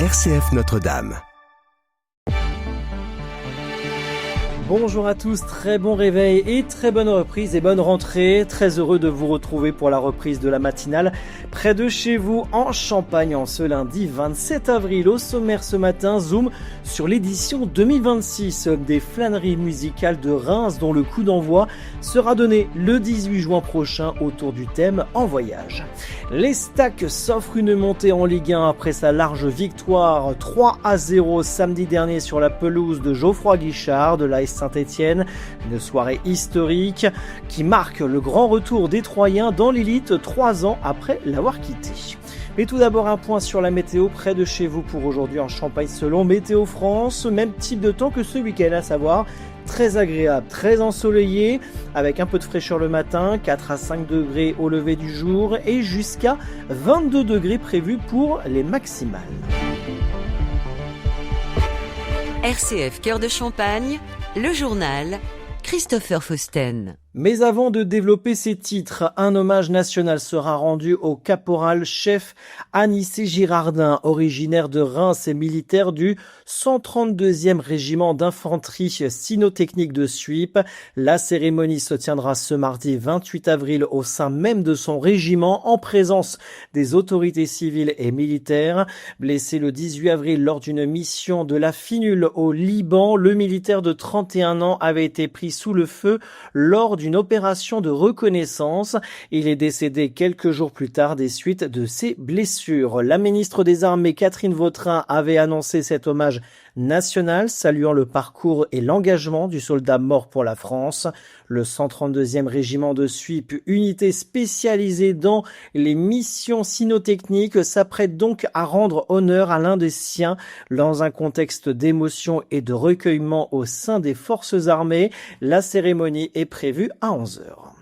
RCF Notre-Dame. Bonjour à tous, très bon réveil et très bonne reprise et bonne rentrée. Très heureux de vous retrouver pour la reprise de la matinale près de chez vous en Champagne en ce lundi 27 avril. Au sommaire ce matin, zoom sur l'édition 2026 des flâneries musicales de Reims dont le coup d'envoi sera donné le 18 juin prochain autour du thème En voyage. Les Stacks s'offrent une montée en Ligue 1 après sa large victoire 3-0 samedi dernier sur la pelouse de Geoffroy Guichard de l'AS Saint-Etienne. Une soirée historique qui marque le grand retour des Troyens dans l'élite 3 ans après l'avoir quitté. Mais tout d'abord un point sur la météo près de chez vous pour aujourd'hui en Champagne selon Météo France. Même type de temps que ce week-end, à savoir très agréable, très ensoleillé, avec un peu de fraîcheur le matin, 4 à 5 degrés au lever du jour et jusqu'à 22 degrés prévus pour les maximales. RCF Cœur de Champagne, le journal Christopher Fausten. Mais avant de développer ces titres, un hommage national sera rendu au caporal-chef Anicet Girardin, originaire de Reims et militaire du 132e régiment d'infanterie cynotechnique de Suippes. La cérémonie se tiendra ce mardi 28 avril au sein même de son régiment en présence des autorités civiles et militaires. Blessé le 18 avril lors d'une mission de la FINUL au Liban, le militaire de 31 ans avait été pris sous le feu lors d'une opération de reconnaissance. Il est décédé quelques jours plus tard des suites de ses blessures. La ministre des Armées, Catherine Vautrin, avait annoncé cet hommage national, saluant le parcours et l'engagement du soldat mort pour la France. Le 132e régiment de Suippes, unité spécialisée dans les missions cynotechniques, s'apprête donc à rendre honneur à l'un des siens dans un contexte d'émotion et de recueillement au sein des forces armées. La cérémonie est prévue à 11h.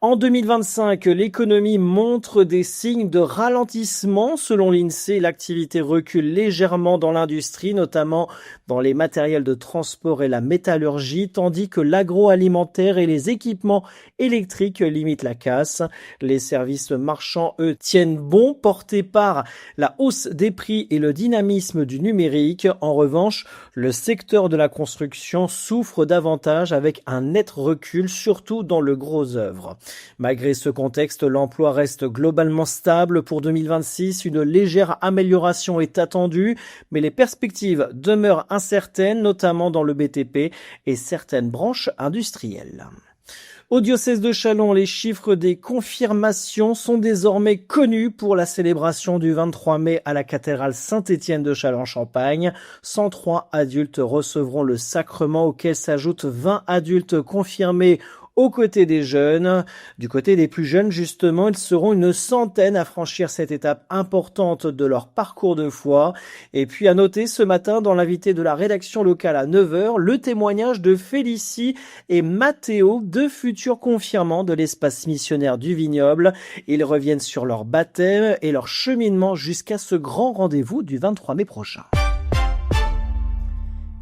En 2025, l'économie montre des signes de ralentissement. Selon l'INSEE, l'activité recule légèrement dans l'industrie, notamment dans les matériels de transport et la métallurgie, tandis que l'agroalimentaire et les équipements électriques limitent la casse. Les services marchands, eux, tiennent bon, portés par la hausse des prix et le dynamisme du numérique. En revanche, le secteur de la construction souffre davantage avec un net recul, surtout dans le gros œuvre. Malgré ce contexte, l'emploi reste globalement stable pour 2026. Une légère amélioration est attendue, mais les perspectives demeurent incertaines, notamment dans le BTP et certaines branches industrielles. Au diocèse de Châlons, les chiffres des confirmations sont désormais connus pour la célébration du 23 mai à la cathédrale Saint-Étienne de Châlons-Champagne. 103 adultes recevront le sacrement auquel s'ajoutent 20 adultes confirmés aux côtés des jeunes. Du côté des plus jeunes, justement, ils seront une centaine à franchir cette étape importante de leur parcours de foi. Et puis à noter ce matin dans l'invité de la rédaction locale à 9h, le témoignage de Félicie et Mathéo, deux futurs confirmants de l'espace missionnaire du Vignoble. Ils reviennent sur leur baptême et leur cheminement jusqu'à ce grand rendez-vous du 23 mai prochain.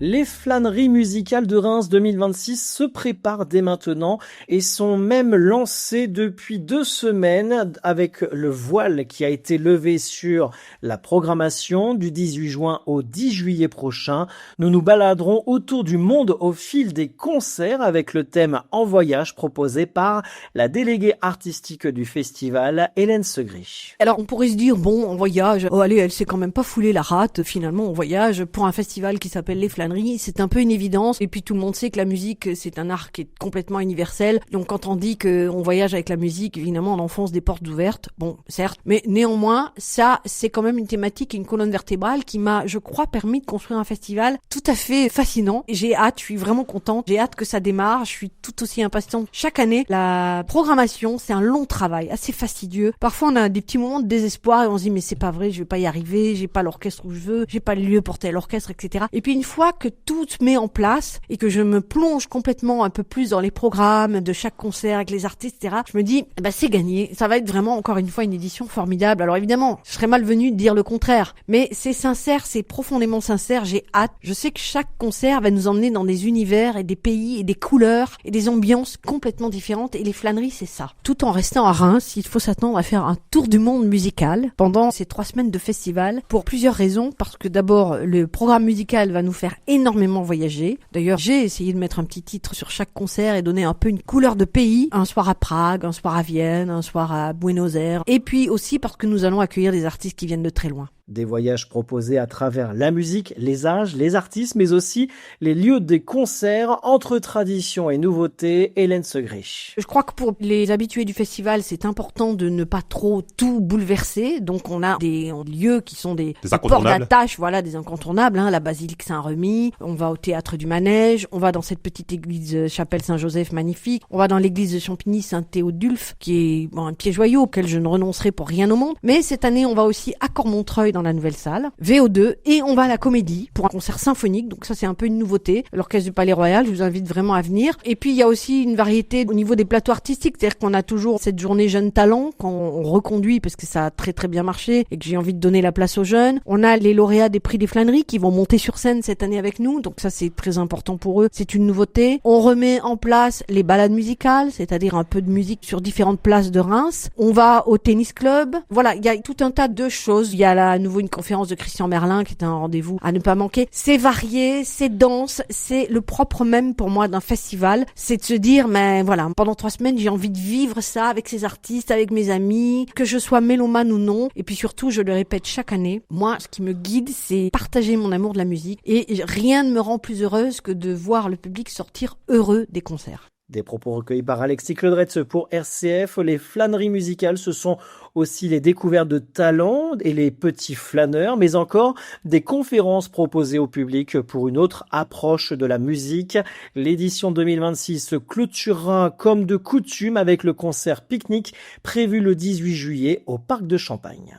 Les flâneries musicales de Reims 2026 se préparent dès maintenant et sont même lancées depuis 2 semaines avec le voile qui a été levé sur la programmation du 18 juin au 10 juillet prochain. Nous nous baladerons autour du monde au fil des concerts avec le thème En voyage proposé par la déléguée artistique du festival, Hélène Segri. Alors on pourrait se dire, bon, en voyage, oh allez, elle s'est quand même pas foulée la rate, finalement, en voyage pour un festival qui s'appelle Les Flâneries. C'est un peu une évidence. Et puis tout le monde sait que la musique, c'est un art qui est complètement universel. Donc quand on dit qu'on voyage avec la musique, évidemment, on enfonce des portes ouvertes. Bon, certes. Mais néanmoins, ça, c'est quand même une thématique et une colonne vertébrale qui m'a, je crois, permis de construire un festival tout à fait fascinant. J'ai hâte, je suis vraiment contente. J'ai hâte que ça démarre. Je suis tout aussi impatiente. Chaque année, la programmation, c'est un long travail, assez fastidieux. Parfois, on a des petits moments de désespoir et on se dit, mais c'est pas vrai, je vais pas y arriver, j'ai pas l'orchestre où je veux, j'ai pas le lieu pour tel orchestre, etc. Et puis une fois que tout se met en place et que je me plonge complètement un peu plus dans les programmes de chaque concert avec les artistes, etc., je me dis, c'est gagné. Ça va être vraiment, encore une fois, une édition formidable. Alors évidemment, je serais malvenue de dire le contraire, mais c'est sincère, c'est profondément sincère. J'ai hâte. Je sais que chaque concert va nous emmener dans des univers et des pays et des couleurs et des ambiances complètement différentes. Et les flâneries, c'est ça. Tout en restant à Reims, il faut s'attendre à faire un tour du monde musical pendant ces 3 semaines de festival pour plusieurs raisons. Parce que d'abord, le programme musical va nous faire énormément voyager. D'ailleurs, j'ai essayé de mettre un petit titre sur chaque concert et donner un peu une couleur de pays. Un soir à Prague, un soir à Vienne, un soir à Buenos Aires. Et puis aussi parce que nous allons accueillir des artistes qui viennent de très loin. Des voyages proposés à travers la musique, les âges, les artistes, mais aussi les lieux des concerts entre tradition et nouveauté. Hélène Segrich. Je crois que pour les habitués du festival, c'est important de ne pas trop tout bouleverser. Donc on a des lieux qui sont des ports d'attache, voilà, des incontournables. La basilique Saint-Remy, on va au théâtre du Manège, on va dans cette petite église chapelle Saint-Joseph magnifique, on va dans l'église de Champigny Saint-Théodulphe, qui est un pied joyau auquel je ne renoncerai pour rien au monde. Mais cette année, on va aussi à Cormontreuil dans la nouvelle salle, VO2, et on va à la Comédie pour un concert symphonique, donc ça c'est un peu une nouveauté. L'Orchestre du Palais Royal, je vous invite vraiment à venir. Et puis il y a aussi une variété au niveau des plateaux artistiques, c'est-à-dire qu'on a toujours cette journée jeunes talents quand on reconduit parce que ça a très très bien marché et que j'ai envie de donner la place aux jeunes. On a les lauréats des prix des flâneries qui vont monter sur scène cette année avec nous, donc ça c'est très important pour eux, c'est une nouveauté. On remet en place les balades musicales, c'est-à-dire un peu de musique sur différentes places de Reims. On va au tennis club. Voilà, il y a tout un tas de choses. Il y a là à nouveau une conférence de Christian Merlin qui est un rendez-vous à ne pas manquer. C'est varié, c'est dense, c'est le propre même pour moi d'un festival, c'est de se dire, mais voilà, pendant 3 semaines, j'ai envie de vivre ça avec ces artistes, avec mes amis, que je sois mélomane ou non. Et puis surtout, je le répète chaque année, moi, ce qui me guide, c'est partager mon amour de la musique. Et rien ne me rend plus heureuse que de voir le public sortir heureux des concerts. Des propos recueillis par Alexis Claudretz pour RCF. Les flâneries musicales, ce sont aussi les découvertes de talents et les petits flâneurs, mais encore des conférences proposées au public pour une autre approche de la musique. L'édition 2026 se clôturera comme de coutume avec le concert pique-nique prévu le 18 juillet au Parc de Champagne.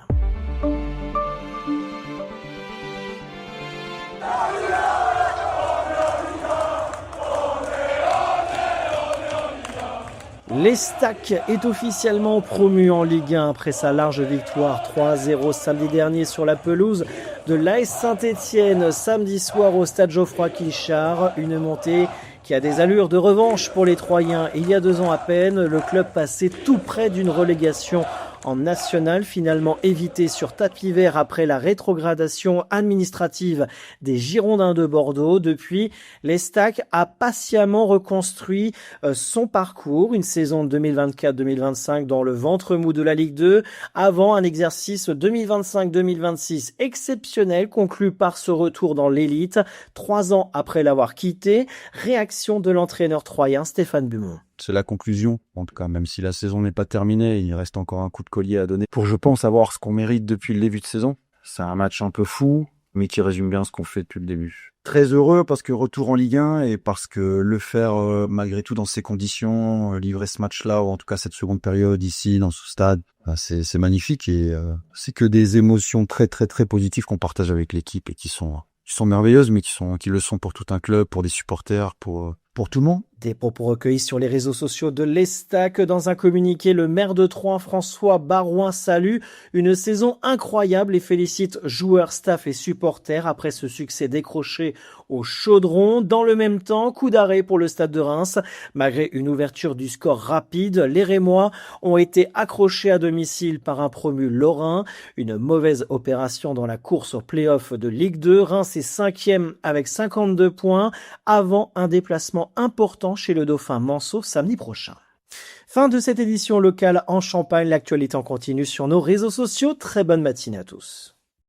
L'Estac est officiellement promu en Ligue 1 après sa large victoire 3-0 samedi dernier sur la pelouse de l'AS Saint-Étienne samedi soir au stade Geoffroy-Guichard. Une montée qui a des allures de revanche pour les Troyens. Il y a 2 ans à peine, le club passait tout près d'une relégation en national, finalement évité sur tapis vert après la rétrogradation administrative des Girondins de Bordeaux. Depuis, l'Estac a patiemment reconstruit son parcours, une saison 2024-2025 dans le ventre mou de la Ligue 2, avant un exercice 2025-2026 exceptionnel conclu par ce retour dans l'élite, 3 ans après l'avoir quitté. Réaction de l'entraîneur troyen Stéphane Bumont. C'est la conclusion. En tout cas, même si la saison n'est pas terminée, il reste encore un coup de collier à donner pour, je pense, avoir ce qu'on mérite depuis le début de saison. C'est un match un peu fou, mais qui résume bien ce qu'on fait depuis le début. Très heureux parce que retour en Ligue 1 et parce que le faire malgré tout dans ces conditions, livrer ce match-là, ou en tout cas cette seconde période ici, dans ce stade, c'est magnifique et c'est que des émotions très très très positives qu'on partage avec l'équipe et qui sont merveilleuses, mais qui le sont pour tout un club, pour des supporters, pour tout le monde. Des propos recueillis sur les réseaux sociaux de l'Estac. Dans un communiqué, le maire de Troyes, François Barouin, salue une saison incroyable et félicite joueurs, staff et supporters après ce succès décroché au Chaudron. Dans le même temps, coup d'arrêt pour le stade de Reims. Malgré une ouverture du score rapide, les Rémois ont été accrochés à domicile par un promu lorrain. Une mauvaise opération dans la course au play-off de Ligue 2. Reims est 5e avec 52 points avant un déplacement important chez le Dauphin Manceau samedi prochain. Fin de cette édition locale en Champagne. L'actualité en continue sur nos réseaux sociaux. Très bonne matinée à tous.